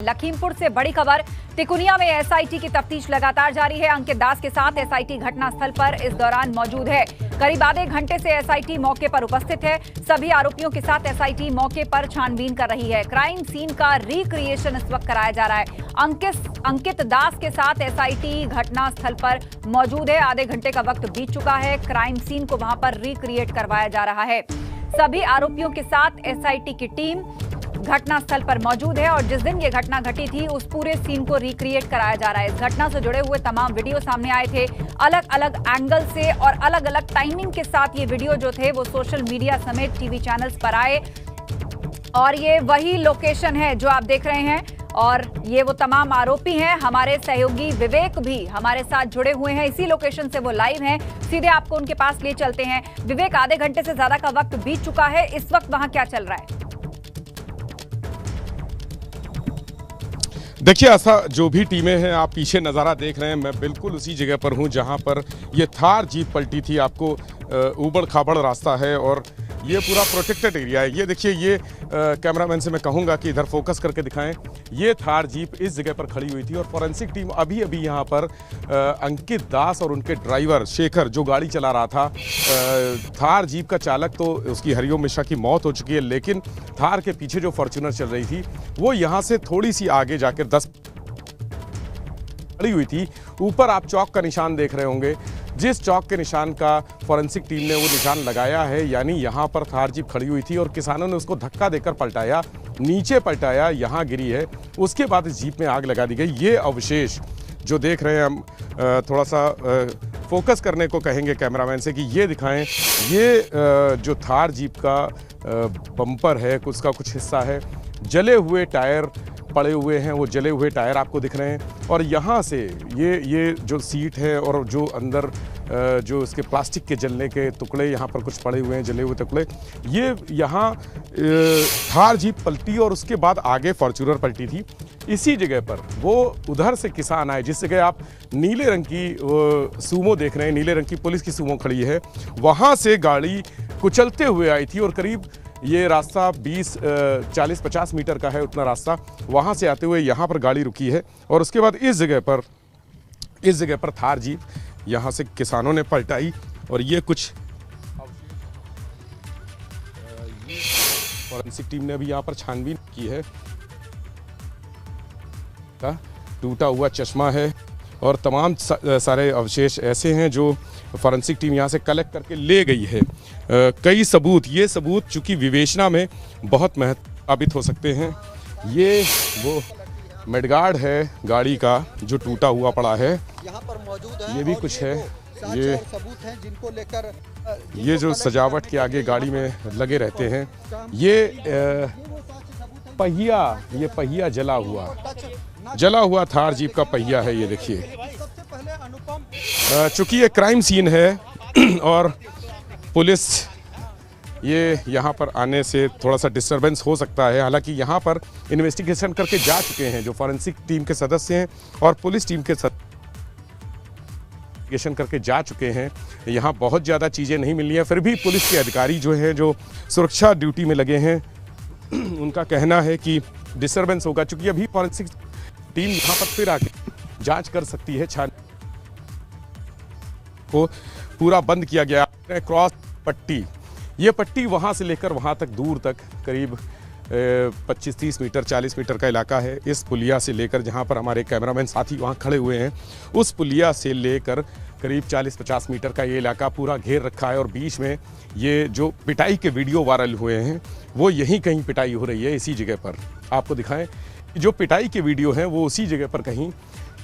लखीमपुर से बड़ी खबर। तिकुनिया में एसआईटी की तफ्तीश लगातार जारी है। अंकित दास के साथ एसआईटी घटनास्थल पर इस दौरान मौजूद है। करीब आधे घंटे से एसआईटी मौके पर उपस्थित है। सभी आरोपियों के साथ एसआईटी मौके पर छानबीन कर रही है। क्राइम सीन का रिक्रिएशन इस वक्त कराया जा रहा है। अंकित दास के साथ एसआईटी घटनास्थल पर मौजूद है। आधे घंटे का वक्त बीत चुका है। क्राइम सीन को वहां पर रिक्रिएट करवाया जा रहा है। सभी आरोपियों के साथ एसआईटी की टीम घटनास्थल पर मौजूद है और जिस दिन ये घटना घटी थी उस पूरे सीन को रिक्रिएट कराया जा रहा है। इस घटना से जुड़े हुए तमाम वीडियो सामने आए थे। अलग अलग एंगल से और अलग अलग टाइमिंग के साथ ये वीडियो जो थे वो सोशल मीडिया समेत टीवी चैनल्स पर आए और ये वही लोकेशन है जो आप देख रहे हैं और ये वो तमाम आरोपी हैं। हमारे सहयोगी विवेक भी हमारे साथ जुड़े हुए हैं। इसी लोकेशन से वो लाइव हैं। सीधे आपको उनके पास ले चलते हैं। विवेक, आधे घंटे से ज्यादा का वक्त बीत चुका है। इस वक्त वहां क्या चल रहा है? देखिए, ऐसा जो भी टीमें हैं, आप पीछे नज़ारा देख रहे हैं, मैं बिल्कुल उसी जगह पर हूं जहां पर ये थार जीप पलटी थी। आपको ऊबड़ खाबड़ रास्ता है और ये पूरा प्रोटेक्टेड एरिया है। ये देखिए, ये कैमरामैन से मैं कहूंगा कि इधर फोकस करके दिखाएं। ये थार जीप इस जगह पर खड़ी हुई थी और फॉरेंसिक टीम अभी अभी यहाँ पर अंकित दास और उनके ड्राइवर शेखर जो गाड़ी चला रहा था, थार जीप का चालक तो उसकी हरिओम मिश्रा की मौत हो चुकी है, लेकिन थार के पीछे जो फॉर्च्यूनर चल रही थी वो यहाँ से थोड़ी सी आगे जाकर 10 खड़ी हुई थी। ऊपर आप चौक का निशान देख रहे होंगे। जिस चौक के निशान का फॉरेंसिक टीम ने वो निशान लगाया है, यानी यहाँ पर थार जीप खड़ी हुई थी और किसानों ने उसको धक्का देकर पलटाया, नीचे पलटाया, यहाँ गिरी है। उसके बाद इस जीप में आग लगा दी गई। ये अवशेष जो देख रहे हैं हम, थोड़ा सा फोकस करने को कहेंगे कैमरामैन से कि ये दिखाएं। ये जो थार जीप का बम्पर है, उसका कुछ हिस्सा है, जले हुए टायर पड़े हुए हैं, वो जले हुए टायर आपको दिख रहे हैं। और यहाँ से ये जो सीट है और जो अंदर जो इसके प्लास्टिक के जलने के टुकड़े यहाँ पर कुछ पड़े हुए हैं, जले हुए टुकड़े, ये यहाँ थार जीप पलटी और उसके बाद आगे फॉर्च्यूनर पलटी थी। इसी जगह पर वो उधर से किसान आए, जिस जगह आप नीले रंग की सूमो देख रहे हैं, नीले रंग की पुलिस की सूमो खड़ी है, वहाँ से गाड़ी कुचलते हुए आई थी और करीब ये रास्ता 40-50 मीटर का है, उतना रास्ता। वहाँ से आते हुए यहाँ पर गाड़ी रुकी है और उसके बाद इस जगह पर थार जीप यहाँ से किसानों ने पलटाई और ये कुछ फॉरेंसिक टीम ने अभी यहाँ पर छानबीन की है। टूटा हुआ चश्मा है और तमाम सारे अवशेष ऐसे हैं जो फॉरेंसिक टीम यहाँ से कलेक्ट करके ले गई है। कई सबूत, ये सबूत चूंकि विवेचना में बहुत महत्व साबित हो सकते हैं। ये वो मडगार्ड है गाड़ी का जो टूटा हुआ पड़ा है, यहाँ पर मौजूद है। ये भी कुछ है, ये सबूत हैं जिनको लेकर ये जो सजावट के आगे गाड़ी में लगे रहते हैं। ये पहिया जला हुआ थार जीप का पहिया है। ये देखिए, चूंकि ये क्राइम सीन है और पुलिस ये यहाँ पर आने से थोड़ा सा डिस्टरबेंस हो सकता है। हालांकि यहाँ पर इन्वेस्टिगेशन करके जा चुके हैं जो फॉरेंसिक टीम के सदस्य हैं और पुलिस टीम के इन्वेस्टिगेशन करके जा चुके हैं। यहाँ बहुत ज़्यादा चीज़ें नहीं मिली हैं, फिर भी पुलिस के अधिकारी जो हैं, जो सुरक्षा ड्यूटी में लगे हैं, उनका कहना है कि डिस्टरबेंस होगा। चूँकि अभी फॉरेंसिक टीम यहाँ पर फिर आके जाँच कर सकती है। छान को पूरा बंद किया गया। क्रॉस पट्टी, ये पट्टी वहाँ से लेकर वहाँ तक दूर तक करीब 25-30 मीटर 40 मीटर का इलाका है। इस पुलिया से लेकर, जहाँ पर हमारे कैमरामैन साथी वहाँ खड़े हुए हैं, उस पुलिया से लेकर करीब 40-50 मीटर का ये इलाका पूरा घेर रखा है। और बीच में ये जो पिटाई के वीडियो वायरल हुए हैं वो यहीं कहीं पिटाई हो रही है। इसी जगह पर आपको दिखाएं, जो पिटाई के वीडियो हैं वो उसी जगह पर कहीं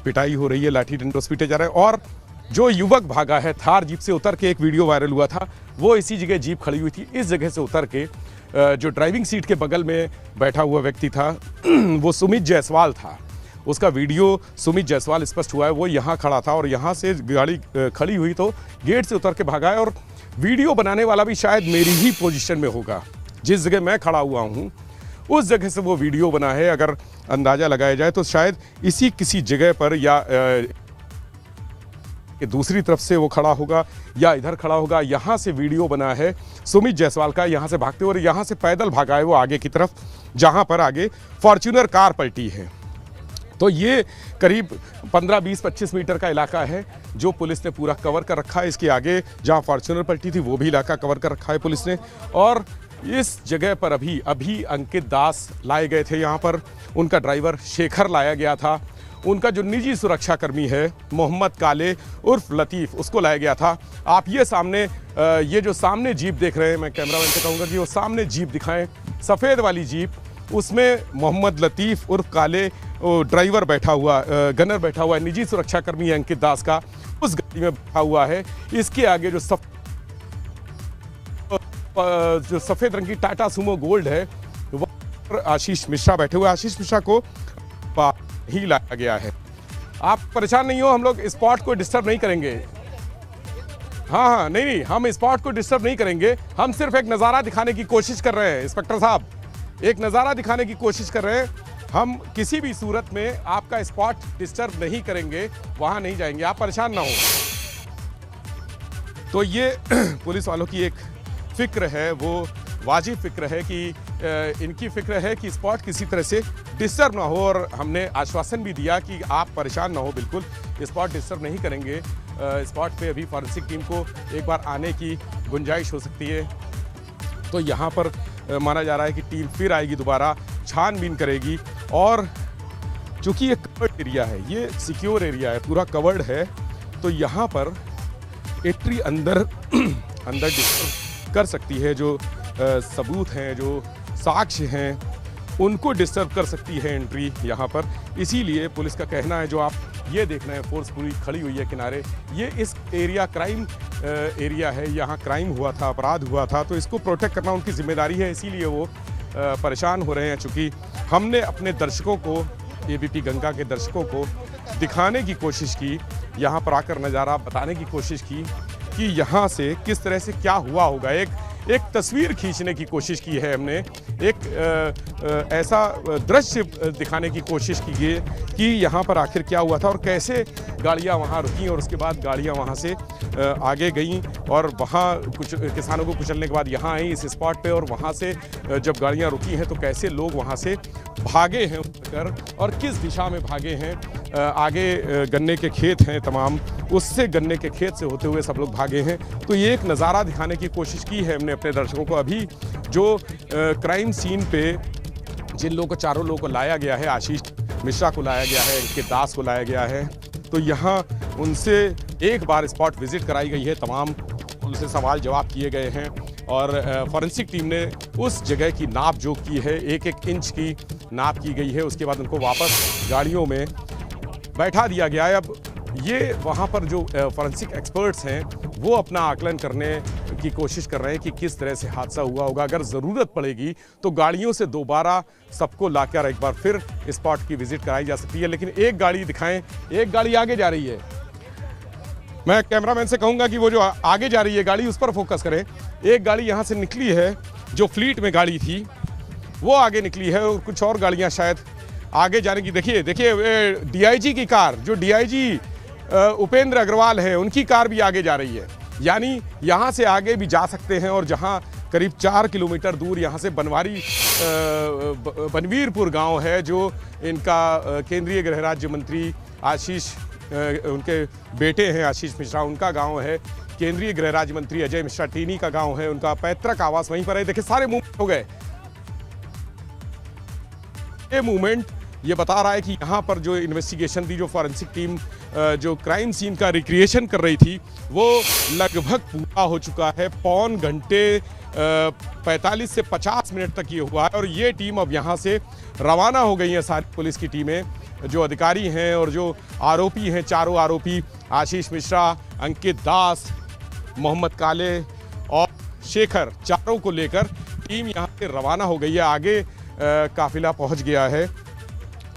पिटाई हो रही है, लाठी डंडों से पीटे जा रहे हैं। और जो युवक भागा है थार जीप से उतर के, एक वीडियो वायरल हुआ था, वो इसी जगह जीप खड़ी हुई थी। इस जगह से उतर के जो ड्राइविंग सीट के बगल में बैठा हुआ व्यक्ति था वो सुमित जायसवाल था। उसका वीडियो सुमित जायसवाल स्पष्ट हुआ है, वो यहाँ खड़ा था और यहाँ से गाड़ी खड़ी हुई तो गेट से उतर के भागा है। और वीडियो बनाने वाला भी शायद मेरी ही पोजीशन में होगा, जिस जगह मैं खड़ा हुआ हूँ उस जगह से वो वीडियो बना है। अगर अंदाज़ा लगाया जाए तो शायद इसी किसी जगह पर या कि दूसरी तरफ से वो खड़ा होगा या इधर खड़ा होगा। यहाँ से वीडियो बना है सुमित जायसवाल का, यहाँ से भागते हुए, और यहाँ से पैदल भागा है वो आगे की तरफ, जहाँ पर आगे फॉर्च्यूनर कार पलटी है। तो ये करीब 15, 20, 25 मीटर का इलाका है जो पुलिस ने पूरा कवर कर रखा है। इसके आगे जहां फॉर्च्यूनर पलटी थी वो भी इलाका कवर कर रखा है पुलिस ने। और इस जगह पर अभी अंकित दास लाए गए थे, यहाँ पर उनका ड्राइवर शेखर लाया गया था, उनका जो निजी सुरक्षाकर्मी है मोहम्मद काले उर्फ लतीफ़ उसको लाया गया था। आप ये जो सामने जीप देख रहे हैं, मैं कैमरामैन से कहूँगा कि वो सामने जीप दिखाएं, सफ़ेद वाली जीप, उसमें मोहम्मद लतीफ़ उर्फ काले ड्राइवर बैठा हुआ, गनर बैठा हुआ है, निजी सुरक्षाकर्मी है अंकित दास का, उस गाड़ी में बैठा हुआ है। इसके आगे जो सफ़ेद रंग की टाटा सुमो गोल्ड है वह आशीष मिश्रा बैठे हुए। आशीष मिश्रा को ही लाया गया है। आप परेशान नहीं हो, हम लोग स्पॉट को डिस्टर्ब नहीं करेंगे। हाँ, नहीं, हम स्पॉट को डिस्टर्ब नहीं करेंगे, हम सिर्फ एक नज़ारा दिखाने की कोशिश कर रहे हैं। इंस्पेक्टर साहब, एक नज़ारा दिखाने की कोशिश कर रहे हैं। हम किसी भी सूरत में आपका स्पॉट डिस्टर्ब नहीं करेंगे, वहाँ नहीं जाएंगे, आप परेशान ना हो। तो ये पुलिस वालों की एक फ़िक्र है, वो वाजिब फ़िक्र है कि इनकी फ़िक्र है कि स्पॉट किसी तरह से डिस्टर्ब ना हो, और हमने आश्वासन भी दिया कि आप परेशान ना हो, बिल्कुल स्पॉट डिस्टर्ब नहीं करेंगे। स्पॉट पे अभी फॉरेंसिक टीम को एक बार आने की गुंजाइश हो सकती है। तो यहाँ पर माना जा रहा है कि टीम फिर आएगी, दोबारा छानबीन करेगी। और चूँकि ये कवर्ड एरिया है, ये सिक्योर एरिया है, पूरा कवर्ड है, तो यहाँ पर एंट्री अंदर डिस्टर्ब कर सकती है। जो सबूत हैं, जो साक्ष्य हैं, उनको डिस्टर्ब कर सकती है एंट्री यहाँ पर। इसीलिए पुलिस का कहना है, जो आप ये देख रहे हैं फोर्स पूरी खड़ी हुई है किनारे, ये इस एरिया क्राइम एरिया है, यहाँ क्राइम हुआ था, अपराध हुआ था, तो इसको प्रोटेक्ट करना उनकी जिम्मेदारी है। इसीलिए वो परेशान हो रहे हैं। चूँकि हमने अपने दर्शकों को, एबीपी गंगा के दर्शकों को दिखाने की कोशिश की, यहाँ पर आकर नज़ारा बताने की कोशिश की कि यहाँ से किस तरह से क्या हुआ होगा। एक तस्वीर खींचने की कोशिश की है हमने, एक ऐसा दृश्य दिखाने की कोशिश की है कि यहाँ पर आखिर क्या हुआ था और कैसे गाड़ियाँ वहाँ रुकीं और उसके बाद गाड़ियाँ वहाँ से आगे गईं, और वहाँ कुछ किसानों को कुचलने के बाद यहाँ आई इस स्पॉट पे, और वहाँ से जब गाड़ियाँ रुकी हैं तो कैसे लोग वहाँ से भागे हैं उतर, और किस दिशा में भागे हैं। आगे गन्ने के खेत हैं तमाम, उससे गन्ने के खेत से होते हुए सब लोग भागे हैं। तो ये एक नज़ारा दिखाने की कोशिश की है हमने अपने दर्शकों को। अभी जो क्राइम सीन पे जिन लोगों को, चारों लोगों को लाया गया है, आशीष मिश्रा को लाया गया है, अंकित दास को लाया गया है, तो यहाँ उनसे एक बार स्पॉट विजिट कराई गई है, तमाम उनसे सवाल जवाब किए गए हैं, और फॉरेंसिक टीम ने उस जगह की नाप जोख की है, एक एक इंच की नाप की गई है। उसके बाद उनको वापस गाड़ियों में बैठा दिया गया है। अब ये वहाँ पर जो फॉरेंसिक एक्सपर्ट्स हैं वो अपना आकलन करने की कोशिश कर रहे हैं कि किस तरह से हादसा हुआ होगा। अगर ज़रूरत पड़ेगी तो गाड़ियों से दोबारा सबको लाकर एक बार फिर स्पॉट की विजिट कराई जा सकती है। लेकिन एक गाड़ी दिखाएं, एक गाड़ी आगे जा रही है, मैं कैमरामैन से कहूँगा कि वो जो आगे जा रही है गाड़ी उस पर फोकस करें। एक गाड़ी यहाँ से निकली है, जो फ्लीट में गाड़ी थी वो आगे निकली है, और कुछ और गाड़ियाँ शायद आगे जाने की। देखिए डीआईजी की कार, जो डीआईजी उपेंद्र अग्रवाल है, उनकी कार भी आगे जा रही है। यानी यहाँ से आगे भी जा सकते हैं, और जहाँ करीब 4 किलोमीटर दूर यहाँ से बनवीरपुर गांव है, जो इनका केंद्रीय गृह राज्य मंत्री आशीष, उनके बेटे हैं आशीष मिश्रा, उनका गांव है। केंद्रीय गृह राज्य मंत्री अजय मिश्रा टीनी का गांव है, उनका पैतृक आवास वहीं पर है। देखिए सारे मूवमेंट हो गए। ये मूवमेंट ये बता रहा है कि यहाँ पर जो इन्वेस्टिगेशन थी, जो फॉरेंसिक टीम जो क्राइम सीन का रिक्रिएशन कर रही थी, वो लगभग पूरा हो चुका है। पौन घंटे 45 से 50 मिनट तक ये हुआ है, और ये टीम अब यहाँ से रवाना हो गई है। सारी पुलिस की टीमें, जो अधिकारी हैं और जो आरोपी हैं, चारों आरोपी आशीष मिश्रा, अंकित दास, मोहम्मद काले और शेखर, चारों को लेकर टीम यहाँ से रवाना हो गई है। आगे काफिला पहुँच गया है।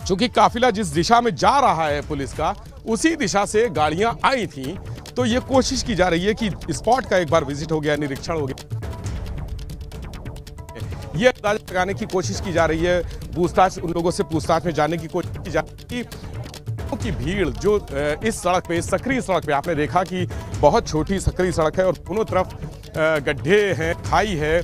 चूँकि काफिला जिस दिशा में जा रहा है पुलिस का, उसी दिशा से गाड़ियां आई थीं, तो ये कोशिश की जा रही है कि स्पॉट का एक बार विजिट हो गया, निरीक्षण हो गया, ये अंदाजा लगाने की कोशिश की जा रही है, पूछताछ, उन लोगों से पूछताछ में जाने की कोशिश की जा रही है कि भीड़ जो इस सड़क पे, सकरी सड़क पे, आपने देखा कि बहुत छोटी सकरी सड़क है और दोनों तरफ गड्ढे हैं, खाई है,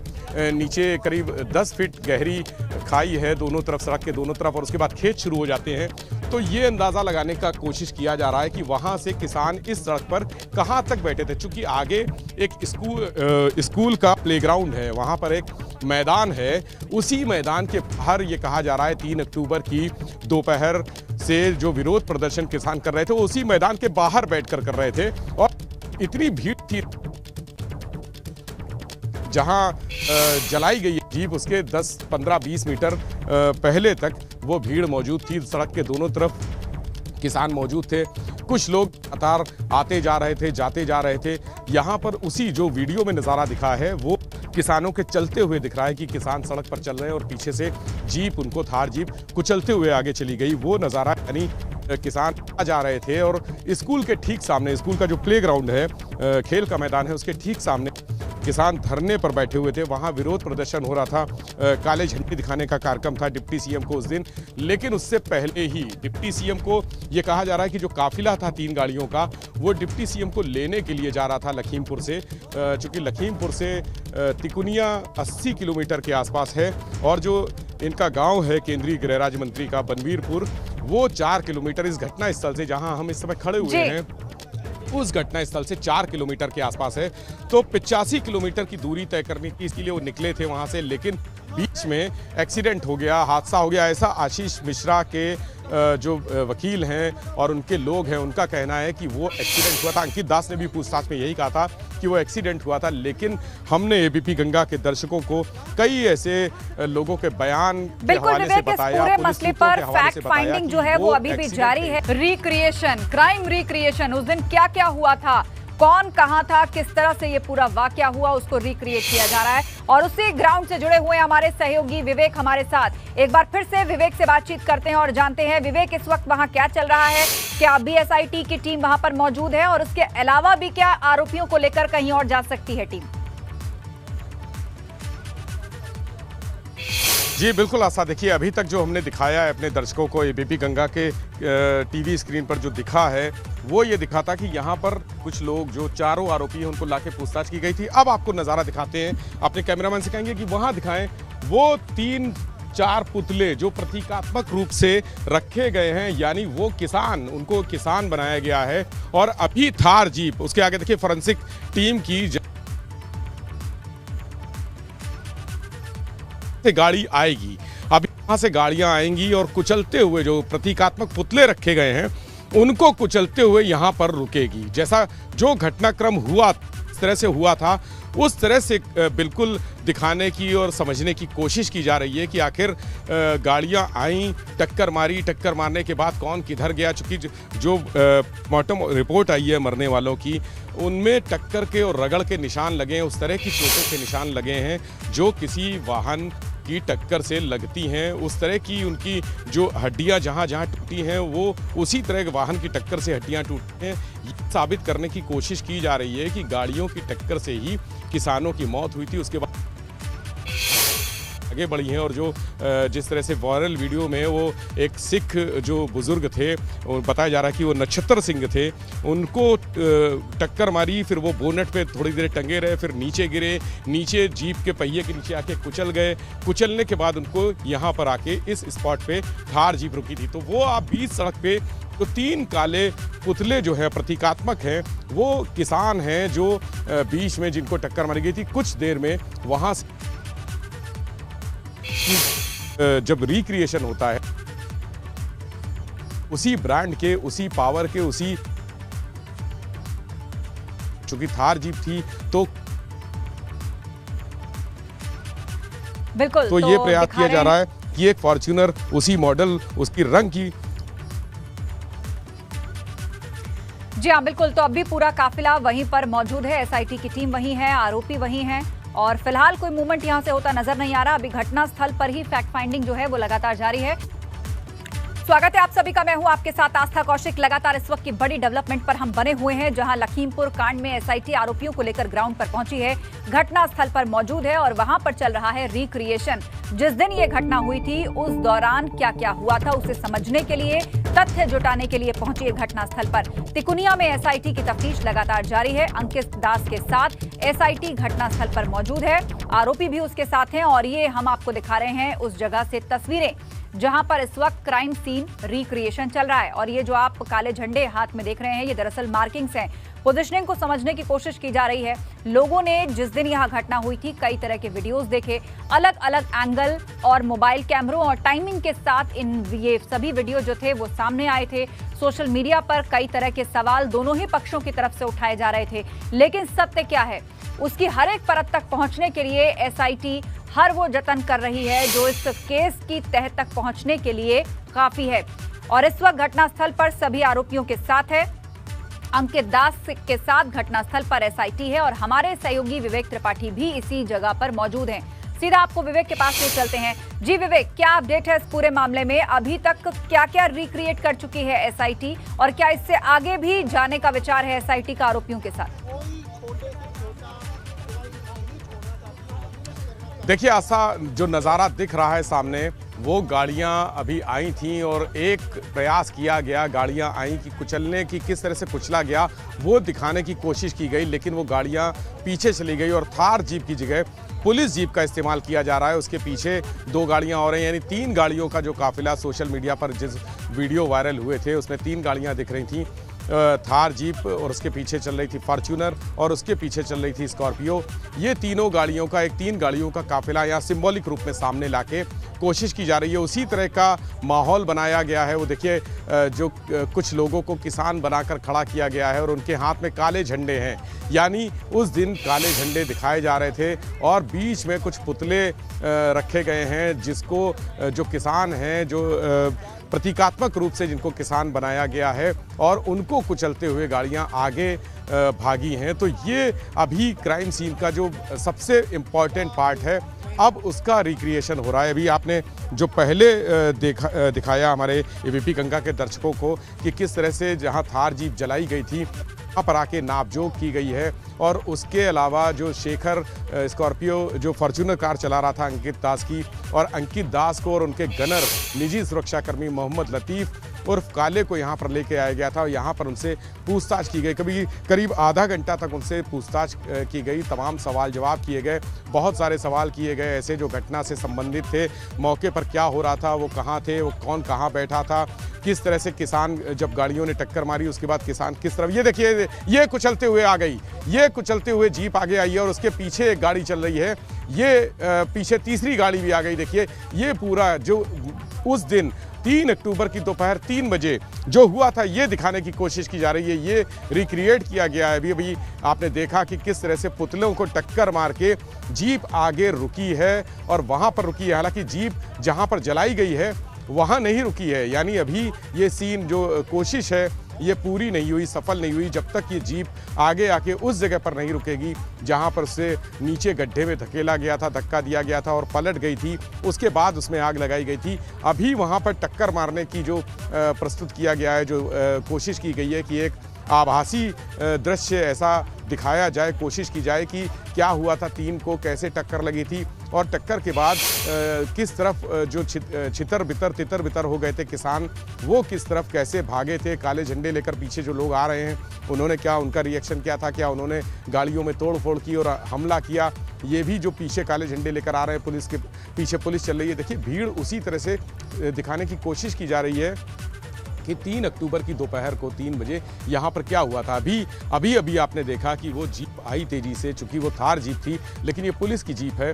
नीचे करीब 10 फीट गहरी खाई है दोनों तरफ, सड़क के दोनों तरफ, और उसके बाद खेत शुरू हो जाते हैं। तो ये अंदाज़ा लगाने का कोशिश किया जा रहा है कि वहाँ से किसान इस सड़क पर कहाँ तक बैठे थे, चूँकि आगे एक स्कूल का प्लेग्राउंड है, वहाँ पर एक मैदान है। उसी मैदान के बाहर ये कहा जा रहा है 3 अक्टूबर की दोपहर से जो विरोध प्रदर्शन किसान कर रहे थे, वो उसी मैदान के बाहर बैठकर कर रहे थे। और इतनी भीड़ थी, जहां जलाई गई जीप उसके 10, 15, 20 मीटर पहले तक वो भीड़ मौजूद थी। सड़क के दोनों तरफ किसान मौजूद थे, कुछ लोग लगातार आते जा रहे थे, जाते जा रहे थे। यहाँ पर उसी जो वीडियो में नज़ारा दिखा है वो किसानों के चलते हुए दिख रहा है कि किसान सड़क पर चल रहे हैं और पीछे से जीप, उनको थार जीप कुचलते हुए आगे चली गई। वो नज़ारा यानी किसान आ जा रहे थे और स्कूल के ठीक सामने, स्कूल का जो प्लेग्राउंड है, खेल का मैदान है, उसके ठीक सामने किसान धरने पर बैठे हुए थे। वहाँ विरोध प्रदर्शन हो रहा था, काले झंडे दिखाने का कार्यक्रम था डिप्टी सीएम को उस दिन। लेकिन उससे पहले ही डिप्टी सीएम को ये कहा जा रहा है कि जो काफिला था 3 गाड़ियों का, वो डिप्टी सीएम को लेने के लिए जा रहा था लखीमपुर से, चूँकि लखीमपुर से तिकुनिया 80 किलोमीटर के आसपास है और जो इनका गांव है केंद्रीय गृह राज्य मंत्री का बनवीरपुर, वो 4 किलोमीटर इस घटना स्थल से, जहां हम इस समय खड़े हुए हैं, उस घटना स्थल से 4 किलोमीटर के आसपास है। तो 85 किलोमीटर की दूरी तय करने की इसके लिए वो निकले थे वहां से, लेकिन बीच में एक्सीडेंट हो गया, हादसा हो गया। ऐसा आशीष मिश्रा के जो वकील हैं और उनके लोग हैं, उनका कहना है कि वो एक्सीडेंट हुआ था। अंकित दास ने भी पूछताछ में यही कहा था कि वो एक्सीडेंट हुआ था, लेकिन हमने एबीपी गंगा के दर्शकों को कई ऐसे लोगों के बयान के हवाले से बताया, पूरे मसले पर फैक्ट फाइंडिंग जो है वो अभी भी जारी है। रिक्रिएशन, क्राइम रिक्रिएशन, उस दिन क्या क्या हुआ था, कौन कहां था, किस तरह से ये पूरा वाकया हुआ, उसको रिक्रिएट किया जा रहा है। और उसी ग्राउंड से जुड़े हुए हमारे सहयोगी विवेक हमारे साथ। एक बार फिर से विवेक से बातचीत करते हैं और जानते हैं विवेक इस वक्त वहां क्या चल रहा है, क्या अभी एसआईटी की टीम वहां पर मौजूद है और उसके अलावा भी क्या आरोपियों को लेकर कहीं और जा सकती है टीम? जी बिल्कुल आशा, देखिए अभी तक जो हमने दिखाया है अपने दर्शकों को एबीपी गंगा के टीवी स्क्रीन पर जो दिखा है वो ये दिखा था कि यहाँ पर कुछ लोग जो चारों आरोपी हैं उनको लाके पूछताछ की गई थी। अब आपको नज़ारा दिखाते हैं, अपने कैमरामैन से कहेंगे कि वहाँ दिखाएं वो 3-4 पुतले जो प्रतीकात्मक रूप से रखे गए हैं, यानी वो किसान, उनको किसान बनाया गया है। और अभी थार जीप, उसके आगे देखिए फोरेंसिक टीम की गाड़ी आएगी, अभी वहां से गाड़ियां आएंगी और कुचलते हुए जो प्रतीकात्मक पुतले रखे गए हैं उनको कुचलते हुए यहां पर रुकेगी। जैसा जो घटनाक्रम हुआ, इस तरह से हुआ था, उस तरह से बिल्कुल दिखाने की और समझने की कोशिश की जा रही है कि आखिर गाड़ियां आई, टक्कर मारी, टक्कर मारने के बाद कौन किधर गया। चूँकि जो पोस्टमार्टम रिपोर्ट आई है मरने वालों की, उनमें टक्कर के और रगड़ के निशान लगे हैं, उस तरह की चोटों के निशान लगे हैं जो किसी वाहन की टक्कर से लगती हैं। उस तरह की उनकी जो हड्डियां जहां जहां टूटी हैं वो उसी तरह के वाहन की टक्कर से हड्डियां टूटी हैं। ये साबित करने की कोशिश की जा रही है कि गाड़ियों की टक्कर से ही किसानों की मौत हुई थी। उसके बाद आगे बढ़ी हैं और जो जिस तरह से वायरल वीडियो में वो एक सिख जो बुजुर्ग थे, बताया जा रहा है कि वो नक्षत्र सिंह थे, उनको टक्कर मारी, फिर वो बोनट पे थोड़ी देर टंगे रहे, फिर नीचे गिरे, नीचे जीप के पहिए के नीचे आके कुचल गए। कुचलने के बाद उनको यहाँ पर आके इस स्पॉट पे थार जीप रुकी थी। तो वो आप बीच सड़क पे तो 3 काले पुतले जो है प्रतीकात्मक हैं, वो किसान हैं जो बीच में जिनको टक्कर मारी गई थी। कुछ देर में वहाँ से जब रिक्रिएशन होता है उसी ब्रांड के, उसी पावर के, उसी, चूंकि थार जीप थी तो बिल्कुल तो ये प्रयास किया जा रहा है कि एक फॉर्च्यूनर उसी मॉडल, उसकी रंग की। जी हाँ बिल्कुल, तो अभी पूरा काफिला वहीं पर मौजूद है, एसआईटी की टीम वहीं है, आरोपी वहीं हैं और फिलहाल कोई मूवमेंट यहां से होता नजर नहीं आ रहा। अभी घटना स्थल पर ही फैक्ट फाइंडिंग जो है वो लगातार जारी है। स्वागत है आप सभी का, मैं हूं आपके साथ आस्था कौशिक। लगातार इस वक्त की बड़ी डेवलपमेंट पर हम बने हुए हैं, जहां लखीमपुर कांड में एसआईटी आरोपियों को लेकर ग्राउंड पर पहुंची है, घटना स्थल पर मौजूद है और वहां पर चल रहा है रिक्रिएशन। जिस दिन ये घटना हुई थी उस दौरान क्या क्या हुआ था उसे समझने के लिए, तथ्य जुटाने के लिए पहुंची है घटना स्थल पर। तिकुनिया में एसआईटी की तफ्तीश लगातार जारी है। अंकित दास के साथ एसआईटी घटना स्थल पर मौजूद है, आरोपी भी उसके साथ हैं और ये हम आपको दिखा रहे हैं उस जगह से तस्वीरें जहां पर इस वक्त क्राइम सीन रिक्रिएशन चल रहा है। और ये जो आप काले झंडे हाथ में देख रहे हैं, ये दरअसल मार्किंग्स हैं। पोजीशनिंग को समझने की कोशिश की जा रही है। लोगों ने जिस दिन यहां घटना हुई थी कई तरह के वीडियोस देखे, अलग अलग एंगल और मोबाइल कैमरों और टाइमिंग के साथ ये सभी वीडियो जो थे वो सामने आए थे। सोशल मीडिया पर कई तरह के सवाल दोनों ही पक्षों की तरफ से उठाए जा रहे थे, लेकिन सत्य क्या है उसकी हर एक परत तक पहुंचने के लिए एसआईटी हर वो जतन कर रही है जो इस केस की तह तक पहुंचने के लिए काफी है। और इस वक्त घटनास्थल पर सभी आरोपियों के साथ है। अंकित दास के साथ घटनास्थल पर एसआईटी है और हमारे सहयोगी विवेक त्रिपाठी भी इसी जगह पर मौजूद हैं। सीधा आपको विवेक के पास ले चलते हैं। जी विवेक, क्या अपडेट है इस पूरे मामले में? अभी तक क्या क्या रिक्रिएट कर चुकी है एसआईटी और क्या इससे आगे भी जाने का विचार है एसआईटी का आरोपियों के साथ? देखिए आशा, जो नज़ारा दिख रहा है सामने, वो गाड़ियां अभी आई थीं और एक प्रयास किया गया, गाड़ियां आई कि कुचलने की, किस तरह से कुचला गया वो दिखाने की कोशिश की गई, लेकिन वो गाड़ियां पीछे चली गई और थार जीप की जगह पुलिस जीप का इस्तेमाल किया जा रहा है। उसके पीछे 2 गाड़ियां और हैं, यानी 3 गाड़ियों का जो काफिला सोशल मीडिया पर जिस वीडियो वायरल हुए थे उसमें 3 गाड़ियां दिख रही थीं। थार जीप और उसके पीछे चल रही थी फॉर्च्यूनर और उसके पीछे चल रही थी स्कॉर्पियो। ये तीनों गाड़ियों का 3 गाड़ियों का काफिला यहाँ सिंबॉलिक रूप में सामने लाके कोशिश की जा रही है। उसी तरह का माहौल बनाया गया है। वो देखिए, जो कुछ लोगों को किसान बनाकर खड़ा किया गया है और उनके हाथ में काले झंडे हैं, यानी उस दिन काले झंडे दिखाए जा रहे थे और बीच में कुछ पुतले रखे गए हैं जिसको जो किसान हैं, जो प्रतीकात्मक रूप से जिनको किसान बनाया गया है और उनको कुचलते हुए गाड़ियां आगे भागी हैं। तो ये अभी क्राइम सीन का जो सबसे इम्पॉर्टेंट पार्ट है, अब उसका रिक्रिएशन हो रहा है। अभी आपने जो पहले दिखाया हमारे एबीपी गंगा के दर्शकों को कि किस तरह से जहां थार जीप जलाई गई थी वहाँ पर आके नापजोक की गई है। और उसके अलावा जो शेखर स्कॉर्पियो जो फॉर्च्यूनर कार चला रहा था अंकित दास की, और अंकित दास को और उनके गनर निजी सुरक्षाकर्मी मोहम्मद लतीफ़ उर्फ काले को यहाँ पर लेके आया गया था और यहाँ पर उनसे पूछताछ की गई। करीब आधा घंटा तक उनसे पूछताछ की गई, तमाम सवाल जवाब किए गए, बहुत सारे सवाल किए गए ऐसे जो घटना से संबंधित थे। मौके पर क्या हो रहा था, वो कहाँ थे, वो कौन कहाँ बैठा था, किस तरह से किसान जब गाड़ियों ने टक्कर मारी उसके बाद किसान किस तरफ, ये देखिए ये कुचलते हुए आ गई, ये कुचलते हुए जीप आगे आई है और उसके पीछे एक गाड़ी चल रही है, ये पीछे तीसरी गाड़ी भी आ गई। देखिए ये पूरा जो उस दिन 3 अक्टूबर की दोपहर 3 बजे जो हुआ था ये दिखाने की कोशिश की जा रही है, ये रिक्रिएट किया गया है। अभी आपने देखा कि किस तरह से पुतलों को टक्कर मार के जीप आगे रुकी है और वहाँ पर रुकी है। हालांकि जीप जहाँ पर जलाई गई है वहाँ नहीं रुकी है, यानी अभी ये सीन जो कोशिश है ये पूरी नहीं हुई, सफल नहीं हुई जब तक ये जीप आगे आके उस जगह पर नहीं रुकेगी जहां पर उसे नीचे गड्ढे में धकेला गया था, धक्का दिया गया था और पलट गई थी, उसके बाद उसमें आग लगाई गई थी। अभी वहां पर टक्कर मारने की जो प्रस्तुत किया गया है, जो कोशिश की गई है कि एक आभासी दृश्य ऐसा दिखाया जाए, कोशिश की जाए कि क्या हुआ था, 3 को कैसे टक्कर लगी थी और टक्कर के बाद किस तरफ जो छितर बितर हो गए थे किसान, वो किस तरफ कैसे भागे थे, काले झंडे लेकर पीछे जो लोग आ रहे हैं उन्होंने क्या, उनका रिएक्शन क्या था, क्या उन्होंने गाड़ियों में तोड़ फोड़ की और हमला किया। ये भी जो पीछे काले झंडे लेकर आ रहे हैं, पुलिस के पीछे पुलिस चल रही है। देखिए भीड़ उसी तरह से दिखाने की कोशिश की जा रही है कि 3 अक्टूबर की दोपहर को 3 बजे यहाँ पर क्या हुआ था। अभी आपने देखा कि वो जीप आई तेज़ी से, चूँकि वो थार जीप थी लेकिन ये पुलिस की जीप है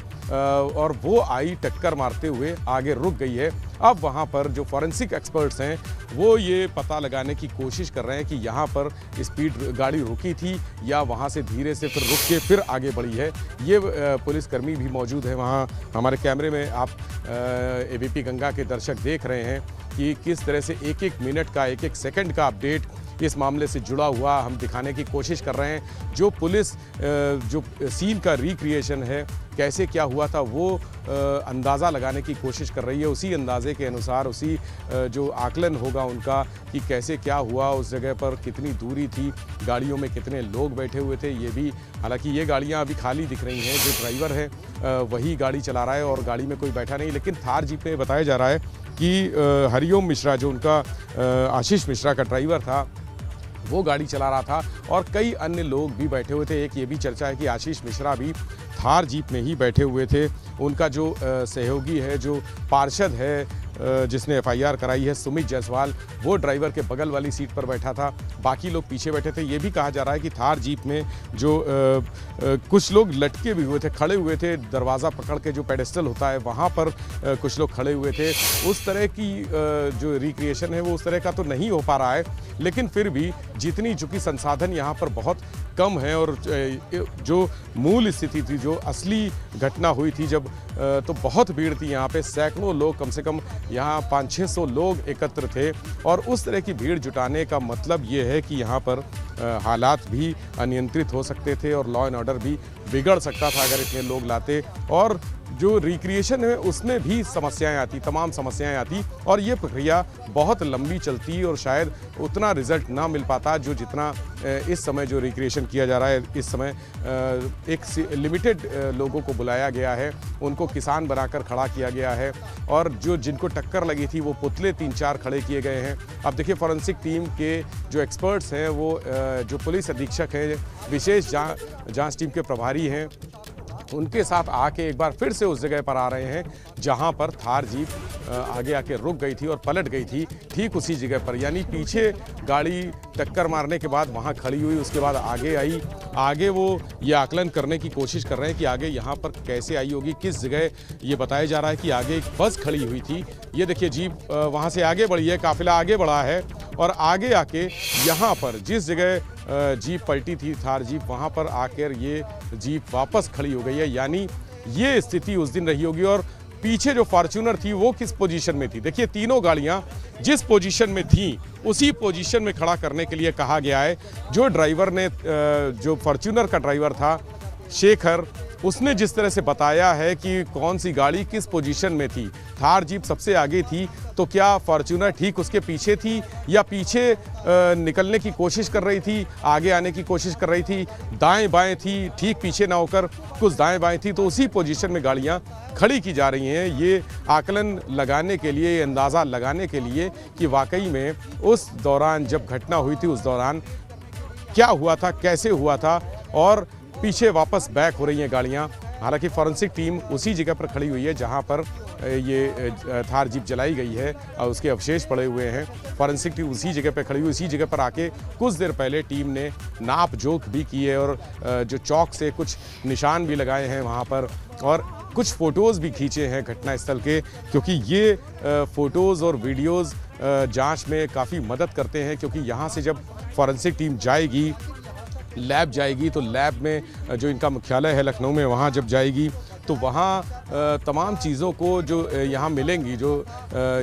और वो आई टक्कर मारते हुए आगे रुक गई है। अब वहाँ पर जो फॉरेंसिक एक्सपर्ट्स हैं वो ये पता लगाने की कोशिश कर रहे हैं कि यहाँ पर स्पीड गाड़ी रुकी थी या वहाँ से धीरे से फिर रुक के फिर आगे बढ़ी है। ये पुलिसकर्मी भी मौजूद है वहाँ, हमारे कैमरे में आप एबीपी गंगा के दर्शक देख रहे हैं कि किस तरह से एक मिनट का, एक सेकंड का अपडेट इस मामले से जुड़ा हुआ हम दिखाने की कोशिश कर रहे हैं। जो पुलिस जो सीन का रिक्रिएशन है, कैसे क्या हुआ था, वो अंदाज़ा लगाने की कोशिश कर रही है। उसी अंदाजे के अनुसार, उसी जो आकलन होगा उनका कि कैसे क्या हुआ, उस जगह पर कितनी दूरी थी, गाड़ियों में कितने लोग बैठे हुए थे, ये भी। हालांकि ये गाड़ियां अभी खाली दिख रही हैं, जो ड्राइवर है वही गाड़ी चला रहा है और गाड़ी में कोई बैठा नहीं। लेकिन थार जीप में बताया जा रहा है कि हरिओम मिश्रा, जो उनका आशीष मिश्रा का ड्राइवर था, वो गाड़ी चला रहा था और कई अन्य लोग भी बैठे हुए थे। एक ये भी चर्चा है कि आशीष मिश्रा भी थार जीप में ही बैठे हुए थे। उनका जो सहयोगी है, जो पार्षद है जिसने एफआईआर कराई है, सुमित जायसवाल, वो ड्राइवर के बगल वाली सीट पर बैठा था, बाकी लोग पीछे बैठे थे। ये भी कहा जा रहा है कि थार जीप में जो कुछ लोग लटके भी हुए थे, खड़े हुए थे, दरवाज़ा पकड़ के जो पेडेस्टल होता है वहाँ पर कुछ लोग खड़े हुए थे। उस तरह की जो रिक्रिएशन है वो उस तरह का तो नहीं हो पा रहा है, लेकिन फिर भी जितनी चूँकि संसाधन यहाँ पर बहुत कम है और जो मूल स्थिति थी, जो असली घटना हुई थी जब, तो बहुत भीड़ थी यहाँ पे, सैकड़ों लोग, कम से कम यहाँ 500-600 लोग एकत्र थे। और उस तरह की भीड़ जुटाने का मतलब ये है कि यहाँ पर हालात भी अनियंत्रित हो सकते थे और लॉ एंड ऑर्डर भी बिगड़ सकता था अगर इतने लोग लाते, और जो रिक्रिएशन है उसमें भी समस्याएं आती, तमाम समस्याएं आती, और ये प्रक्रिया बहुत लंबी चलती और शायद उतना रिजल्ट ना मिल पाता जो जितना इस समय जो रिक्रिएशन किया जा रहा है। इस समय एक लिमिटेड लोगों को बुलाया गया है, उनको किसान बनाकर खड़ा किया गया है, और जो जिनको टक्कर लगी थी वो पुतले 3-4 खड़े किए गए हैं। अब देखिए फॉरेंसिक टीम के जो एक्सपर्ट्स हैं, वो जो पुलिस अधीक्षक हैं, विशेष जांच टीम के प्रभारी हैं, उनके साथ आके एक बार फिर से उस जगह पर आ रहे हैं जहां पर थार जीप आगे आके रुक गई थी और पलट गई थी, ठीक उसी जगह पर। यानी पीछे गाड़ी टक्कर मारने के बाद वहां खड़ी हुई, उसके बाद आगे आई। आगे वो ये आकलन करने की कोशिश कर रहे हैं कि आगे यहाँ पर कैसे आई होगी, किस जगह। ये बताया जा रहा है कि आगे एक बस खड़ी हुई थी। ये देखिए जीप वहाँ से आगे बढ़ी है, काफिला आगे बढ़ा है, और आगे आके यहाँ पर जिस जगह जीप पलटी थी थार जीप, वहाँ पर आकर ये जीप वापस खड़ी हो गई है। यानी ये स्थिति उस दिन रही होगी। और पीछे जो फॉर्च्यूनर थी वो किस पोजीशन में थी, देखिए तीनों गाड़ियाँ जिस पोजीशन में थी उसी पोजीशन में खड़ा करने के लिए कहा गया है। जो ड्राइवर ने, जो फॉर्च्यूनर का ड्राइवर था शेखर, उसने जिस तरह से बताया है कि कौन सी गाड़ी किस पोजीशन में थी, थार जीप सबसे आगे थी, तो क्या फॉर्च्यूनर ठीक उसके पीछे थी, या पीछे निकलने की कोशिश कर रही थी, आगे आने की कोशिश कर रही थी, दाएं बाएं थी, ठीक पीछे ना होकर कुछ दाएं बाएं थी, तो उसी पोजीशन में गाड़ियां खड़ी की जा रही हैं। ये आकलन लगाने के लिए, अंदाज़ा लगाने के लिए कि वाकई में उस दौरान जब घटना हुई थी उस दौरान क्या हुआ था, कैसे हुआ था, और पीछे वापस बैक हो रही हैं गाड़ियां। हालांकि फॉरेंसिक टीम उसी जगह पर खड़ी हुई है जहां पर ये थार जीप जलाई गई है और उसके अवशेष पड़े हुए हैं। फॉरेंसिक टीम उसी जगह पर खड़ी हुई, उसी जगह पर आके कुछ देर पहले टीम ने नाप जोख भी की है और जो चौक से कुछ निशान भी लगाए हैं वहाँ पर, और कुछ फ़ोटोज़ भी खींचे हैं घटनास्थल के, क्योंकि ये फ़ोटोज़ और वीडियोज़ जांच में काफ़ी मदद करते हैं। क्योंकि यहाँ से जब फॉरेंसिक टीम जाएगी, लैब जाएगी, तो लैब में जो इनका मुख्यालय है लखनऊ में, वहाँ जब जाएगी तो वहाँ तमाम चीज़ों को जो यहाँ मिलेंगी, जो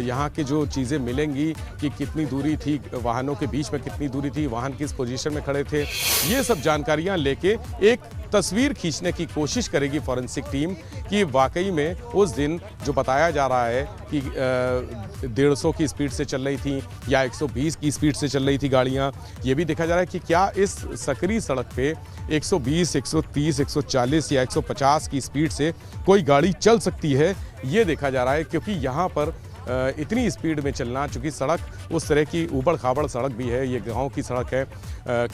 यहाँ के जो चीज़ें मिलेंगी कि कितनी दूरी थी, वाहनों के बीच में कितनी दूरी थी, वाहन किस पोजीशन में खड़े थे, ये सब जानकारियाँ लेके एक तस्वीर खींचने की कोशिश करेगी फॉरेंसिक टीम कि वाकई में उस दिन जो बताया जा रहा है कि 150 की स्पीड से चल रही थी या 120 की स्पीड से चल रही थी गाड़ियाँ। ये भी देखा जा रहा है कि क्या इस सकरी सड़क पे 120, 130, 140 या 150 की स्पीड से कोई गाड़ी चल सकती है, ये देखा जा रहा है। क्योंकि यहाँ पर इतनी स्पीड में चलना, चूँकि सड़क उस तरह की ऊबड़ खाबड़ सड़क भी है, ये गांव की सड़क है,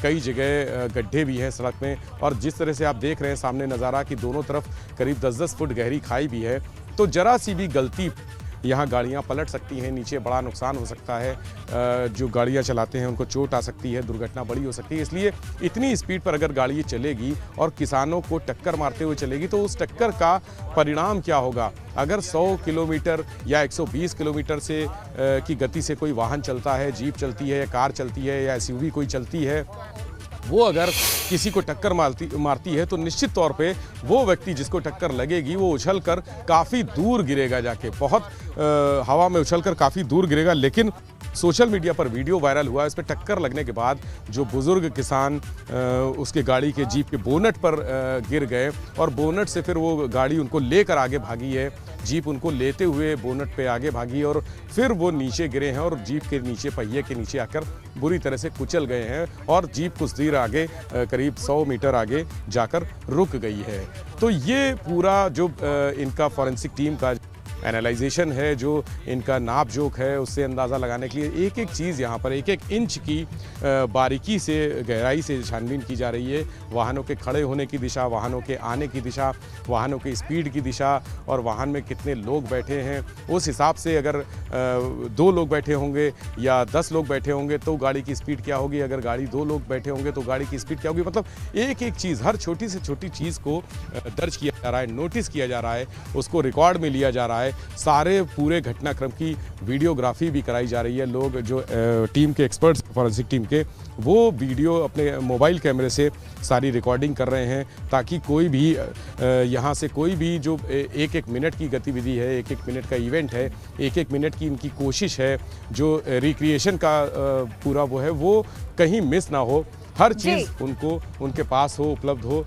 कई जगह गड्ढे भी हैं सड़क में, और जिस तरह से आप देख रहे हैं सामने नज़ारा कि दोनों तरफ करीब 10-10 फुट गहरी खाई भी है, तो जरा सी भी गलती यहाँ गाड़ियाँ पलट सकती हैं, नीचे बड़ा नुकसान हो सकता है, जो गाड़ियाँ चलाते हैं उनको चोट आ सकती है, दुर्घटना बड़ी हो सकती है। इसलिए इतनी स्पीड पर अगर गाड़ी चलेगी और किसानों को टक्कर मारते हुए चलेगी, तो उस टक्कर का परिणाम क्या होगा। अगर 100 किलोमीटर या 120 किलोमीटर से की गति से कोई वाहन चलता है, जीप चलती है या कार चलती है या एसयूवी कोई चलती है, वो अगर किसी को टक्कर मारती है तो निश्चित तौर पे वो व्यक्ति जिसको टक्कर लगेगी वो उछलकर काफ़ी दूर गिरेगा, जाके बहुत हवा में उछलकर काफ़ी दूर गिरेगा। लेकिन सोशल मीडिया पर वीडियो वायरल हुआ, इस पर टक्कर लगने के बाद जो बुजुर्ग किसान उसके गाड़ी के जीप के बोनट पर गिर गए और बोनट से फिर वो गाड़ी उनको लेकर आगे भागी है, जीप उनको लेते हुए बोनट पे आगे भागी और फिर वो नीचे गिरे हैं और जीप के नीचे, पहिए के नीचे आकर बुरी तरह से कुचल गए हैं और जीप कुछ देर आगे करीब 100 मीटर आगे जाकर रुक गई है। तो ये पूरा जो इनका फॉरेंसिक टीम का एनालाइजेशन है, जो इनका नाप जोख है, उससे अंदाज़ा लगाने के लिए एक एक चीज़ यहाँ पर एक एक इंच की बारीकी से, गहराई से छानबीन की जा रही है। वाहनों के खड़े होने की दिशा, वाहनों के आने की दिशा, वाहनों की स्पीड की दिशा और वाहन में कितने लोग बैठे हैं, उस हिसाब से अगर 2 लोग बैठे होंगे या 10 लोग बैठे होंगे तो गाड़ी की स्पीड क्या होगी, अगर गाड़ी 2 लोग बैठे होंगे तो गाड़ी की स्पीड क्या होगी। मतलब एक एक चीज़, हर छोटी से छोटी चीज़ को दर्ज किया जा रहा है, नोटिस किया जा रहा है, उसको रिकॉर्ड में लिया जा रहा है। सारे पूरे घटनाक्रम की वीडियोग्राफी भी कराई जा रही है। लोग जो टीम के एक्सपर्ट्स, फॉरेंसिक टीम के, वो वीडियो अपने मोबाइल कैमरे से सारी रिकॉर्डिंग कर रहे हैं, ताकि कोई भी यहाँ से कोई भी जो एक एक मिनट की गतिविधि है, एक एक मिनट का इवेंट है, एक एक मिनट की इनकी कोशिश है, जो रिक्रिएशन का पूरा वो है, वो कहीं मिस ना हो, हर चीज़ उनको उनके पास हो, उपलब्ध हो।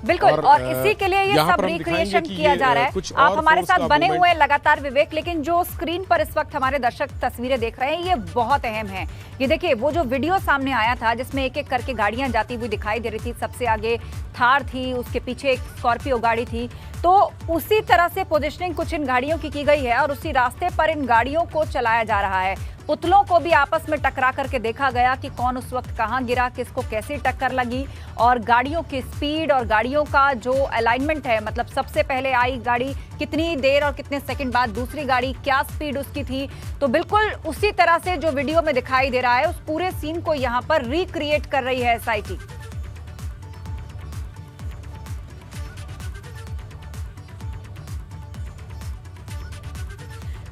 बिल्कुल, और इसी के लिए ये सब रिक्रिएशन किया जा रहा है। आप हमारे साथ बने हुए हैं लगातार विवेक, लेकिन जो स्क्रीन पर इस वक्त हमारे दर्शक तस्वीरें देख रहे हैं ये बहुत अहम है। ये देखिए, वो जो वीडियो सामने आया था जिसमें एक एक करके गाड़ियां जाती हुई दिखाई दे रही थी, सबसे आगे थार थी, उसके पीछे एक स्कॉर्पियो गाड़ी थी, तो उसी तरह से पोजिशनिंग कुछ इन गाड़ियों की गई है और उसी रास्ते पर इन गाड़ियों को चलाया जा रहा है। पुतलों को भी आपस में टकरा करके देखा गया कि कौन उस वक्त कहां गिरा, किसको कैसी टक्कर लगी, और गाड़ियों की स्पीड और गाड़ियों का जो अलाइनमेंट है, मतलब सबसे पहले आई गाड़ी कितनी देर और कितने सेकंड बाद दूसरी गाड़ी, क्या स्पीड उसकी थी, तो बिल्कुल उसी तरह से जो वीडियो में दिखाई दे रहा है उस पूरे सीन को यहां पर रिक्रिएट कर रही है एसआईटी।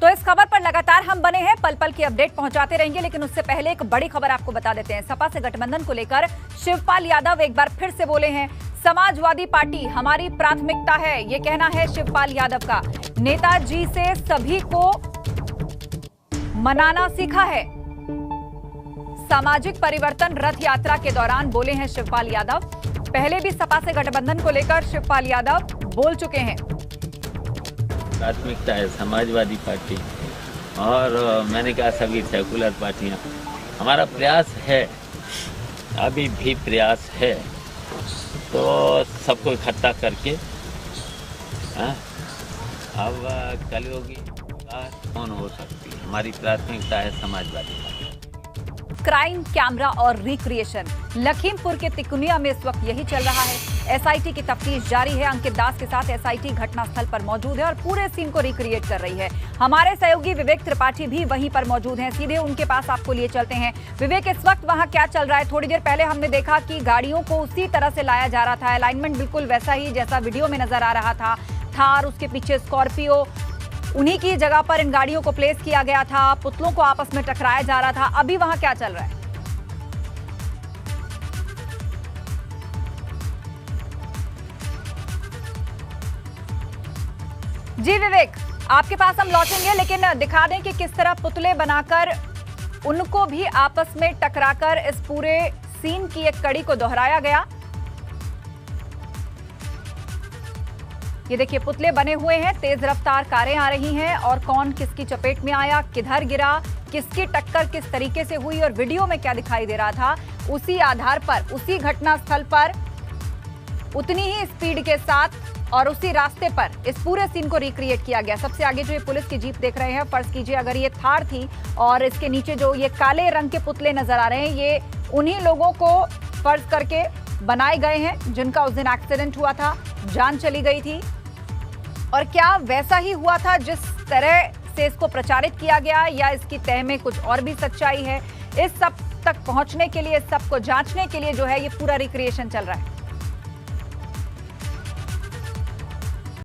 तो इस खबर पर लगातार हम बने हैं, पल पल की अपडेट पहुंचाते रहेंगे, लेकिन उससे पहले एक बड़ी खबर आपको बता देते हैं। सपा से गठबंधन को लेकर शिवपाल यादव एक बार फिर से बोले हैं। समाजवादी पार्टी हमारी प्राथमिकता है, ये कहना है शिवपाल यादव का। नेताजी से सभी को मनाना सीखा है। सामाजिक परिवर्तन रथ यात्रा के दौरान बोले हैं शिवपाल यादव। पहले भी सपा से गठबंधन को लेकर शिवपाल यादव बोल चुके हैं। प्राथमिकता है समाजवादी पार्टी, और मैंने कहा सभी सेकुलर पार्टियां। हमारा प्रयास है, अभी भी प्रयास है, तो सबको इकट्ठा करके अब कलयुगी कौन हो सकती है। हमारी प्राथमिकता है समाजवादी पार्टी। क्राइम, कैमरा और रिक्रिएशन, लखीमपुर के तिकुनिया में इस वक्त यही चल रहा है। एसआईटी की तफ्तीश जारी है। अंकित दास के साथ एसआईटी घटनास्थल पर मौजूद है और पूरे सीन को रिक्रिएट कर रही है। हमारे सहयोगी विवेक त्रिपाठी भी वहीं पर मौजूद हैं, सीधे उनके पास आपको लिए चलते हैं। विवेक, इस वक्त वहां क्या चल रहा है? थोड़ी देर पहले हमने देखा कि गाड़ियों को उसी तरह से लाया जा रहा था, अलाइनमेंट बिल्कुल वैसा ही जैसा वीडियो में नजर आ रहा था। थार, उसके पीछे स्कॉर्पियो, उन्हीं की जगह पर इन गाड़ियों को प्लेस किया गया था। पुतलों को आपस में टकराया जा रहा था। अभी वहां क्या चल रहा है? जी विवेक, आपके पास हम लौटेंगे, लेकिन दिखा दें कि किस तरह पुतले बनाकर उनको भी आपस में टकराकर इस पूरे सीन की एक कड़ी को दोहराया गया। ये देखिए, पुतले बने हुए हैं, तेज रफ्तार कारें आ रही हैं और कौन किसकी चपेट में आया, किधर गिरा, किसकी टक्कर किस तरीके से हुई और वीडियो में क्या दिखाई दे रहा था, उसी आधार पर, उसी घटनास्थल पर उतनी ही स्पीड के साथ और उसी रास्ते पर इस पूरे सीन को रिक्रिएट किया गया। सबसे आगे जो ये पुलिस की जीप देख रहे हैं, फर्ज कीजिए अगर ये थार थी और इसके नीचे जो ये काले रंग के पुतले नजर आ रहे हैं, ये उन्हीं लोगों को फर्ज करके बनाए गए हैं जिनका उस दिन एक्सीडेंट हुआ था, जान चली गई थी। और क्या वैसा ही हुआ था जिस तरह से इसको प्रचारित किया गया, या इसकी तह में कुछ और भी सच्चाई है? इस सब तक पहुंचने के लिए, इस सब को जांचने के लिए जो है ये पूरा रिक्रिएशन चल रहा है।